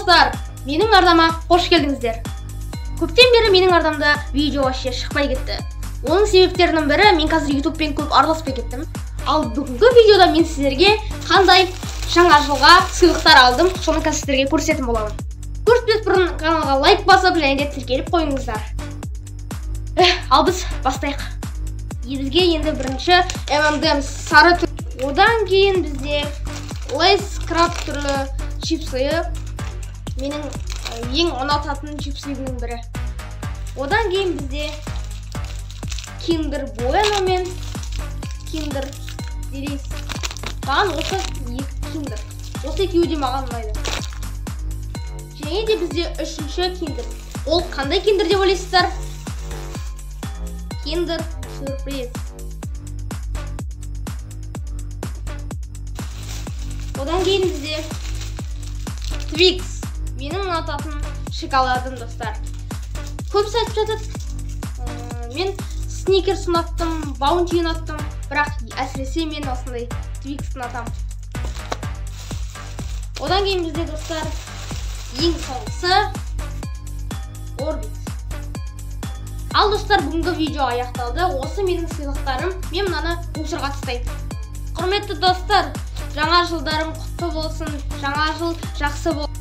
достар, менің ардама қош келдіңіздер. Көптен бері менің ардамда видео вообще шықпай кетті. Оның себептерінің бірі, мен қазір YouTube'пен көп араласпай кеттім. Ал бүгінгі видеода мен сіздерге қандай жаңа жылға сыйлықтар алдым, соны қазір сіздерге көрсететін боламын. Көрсетпес бұрын каналға лайк басып, және де тіркеліп қойыңыздар. Ал біз бастайық. Бізге енді бірінші M&M's сары түр. Одан кейін бізде Lay's краб түрлі чипсы. Менің ең ұнататын чипстерімнің бірі. Одан кейін бізде Kinder Bueno мен Kinder Delice. Маған осы екі Kinder. Осы екеуі де маған ұнайды. Және де бізде үшінші Kinder. Ол қандай Kinder деп ойлайсыздар? Kinder Surprise. Одан кейін бізде Twix. Менің ұнататын шоколадым, достар. Көбісі айтып жатады. Мен Snickers ұнаттым, Bounty ұнаттым, бірақ әсіресе мен осындай Twix ұнатам. Одан кейін бізде, достар, ең соңғысы Orbit. Ал, достар, бүгінгі видео аяқталды. Осы менің сыйлықтарым. Мен мынаны мусорға тастаймын. Құрметті достар, жаңа жылдарың құтты болсын, жаңа жыл жақсы болсын.